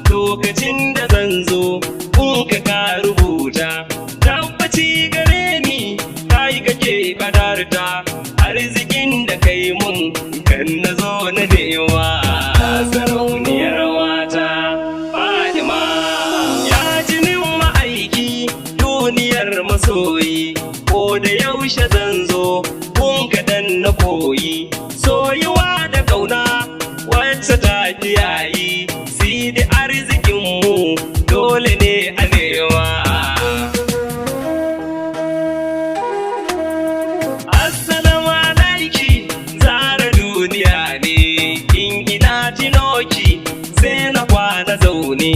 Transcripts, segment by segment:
Lokacin da zan zo kun ka rubuta tabbaci gare ni kai kake kadarta arzikin da kai mun kan na zo na dewa sarauniyar mata Fatima ya jinin ma'aiki duniyar masoyi ko da yaushe zan zo kun kaɗan na koyi soyuwa da kauna wacce ta yayi sidi arzikinmu dole ne a nema. Assalamu alaiki zara duniya ne in ina tinoki sai na kwana zaune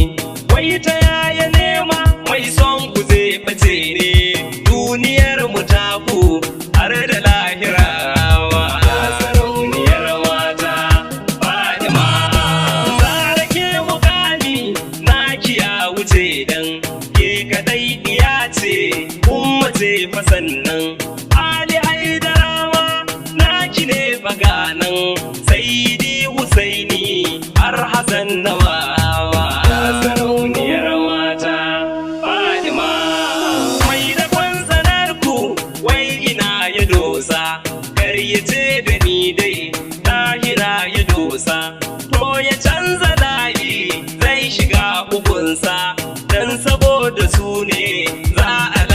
wai ta yaya nema mai son ku zai bace ne duniyar mu taku har da lahira. Sannan Ali Haidarawa naki ne baganan Saidi Husaini har Hassan Nawawa sarauniyar mata Fatima mai da kwansanar ku wai ina ya dosa kar ya ce da ni dai tahira ya dosa to ya canza layi zai shiga ukunsa dan saboda su ne za a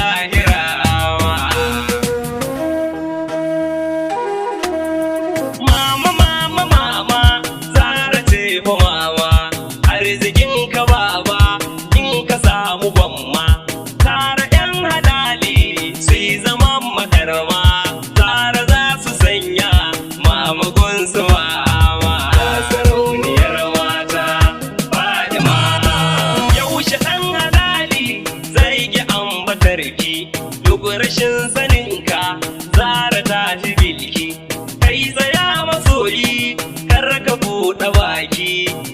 rashin saninka zara ta ji bilki kai tsaya masoyi kar ka buɗe baki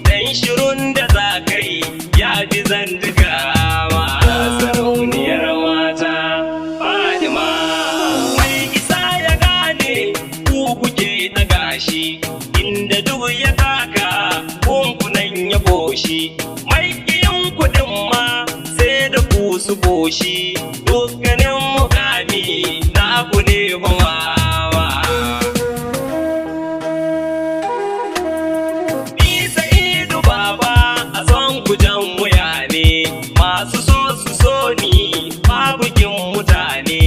dan shirun da za ka yi ya ji zantuka ma sarauniyar mata Fatima mai isa ya gane ku kuke daga shi inda duk ya taka kunkunan ya boshi mai kiyin kuɗin ma sai da ku su boshi dukkanin na ku ne kuma ni Sa'idu baba a son ku jan wuya ne masu so su so ni babukin mutane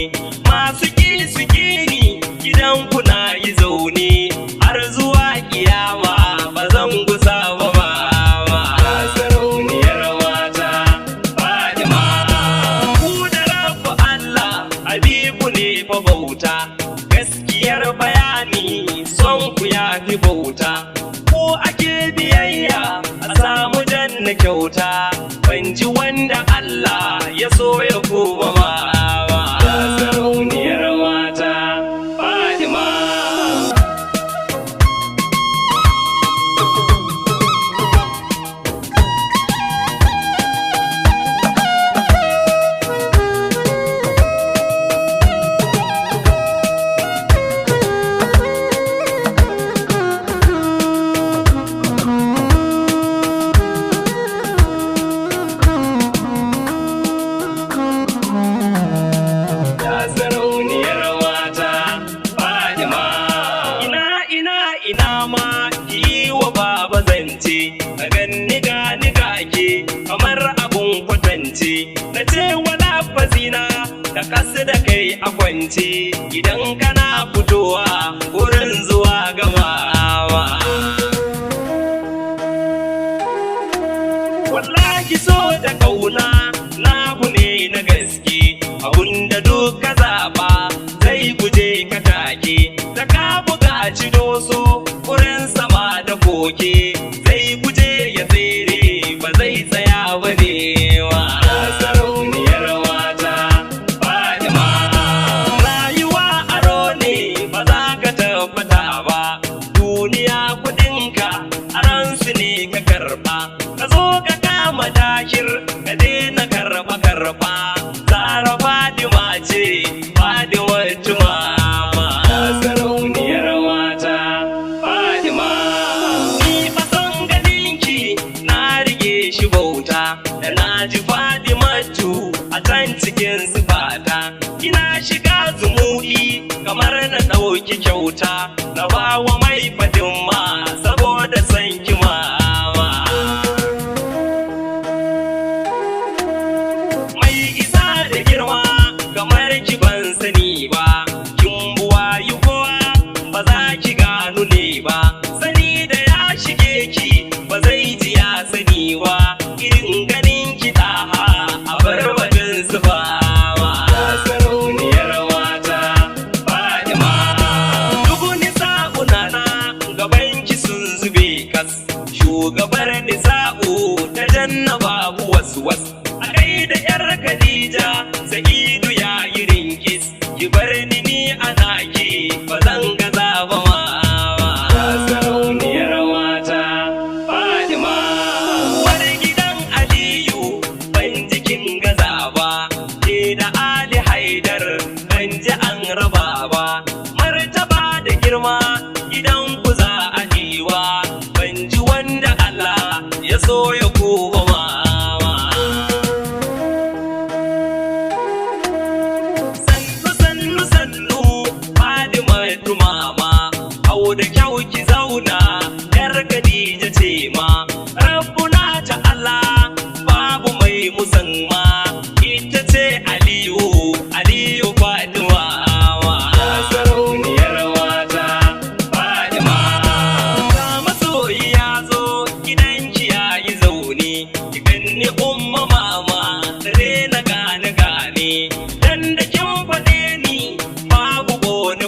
masu ki su ni gidan ku na yi zaune har zuwa kiyama ba zan gusa ba sarauniyar mata Fatima ku da rabu Allah Habibu ne fa bauta gaskiyar bayani son ku ya fi bauta ko ake biyayya a samu janna kyauta ban ji wanda Allah ya so ya kuma ma sarauniyar mata Fatima na ce wala fazina da kasu da kai a kwance idan kana fitowa wurin zuwa gamawa wallahi so da kauna na ne na gaske abunda duk ka zaba zai guje ka take doso wurin sama da koke zai guje ya tsere ba zai tsaya ba ne wa sarauniyar mata Fatima. Rayuwa aro ne ba za ka tabbata ba, duniya kudinka aransu ne ka karba, ka zo ka kama dashir ka daina karba Zara Fatima ce Fatima tumama sarauniyar mata Fatima. Ni fa son ganinki na rige shi bauta, da na ji Fatimatu a can cikin sifata, ina shiga zumuɗi kamar na ɗauki kyauta na bawa mai fadin ma saboda son ki mama. Mai isa da girma kamar ki ban sani ba, kin buwayi kowa ba za ki gano ne ba, sani da ya shige ki ba zai ji ya sani ba, irin ganin ki daha a barbatin su ba ma sarauniyar mata Fatima. Duk nisa'u na gaban ki sun zube kas, shugabar nisa'u ta janna babu waswas, a kai da yar Khadija Sa'idu ya yi rinkis, ki bar ni ana ki ba zan gaza ba ma sarauniyar mata Fatima. Wani gidan Aliyu ban jikin gaza ba, ke da Ali Haidar ban ji an raba ba, martaba da girma gidan ku za a diwa, ban ji wanda Allah ya so ya kowa ma. Mama, hau da kyau ki zauna, yar Khadija ce ma, Rabbuna ta Allah babu mai musamma, ita ce Aliyu Fatima ma sarauniyar mata Fatima. Ga masoyi ya zo gidanki ya yi zaune, ki ganni umma mama da na gane dan da kin faɗe ni babu bone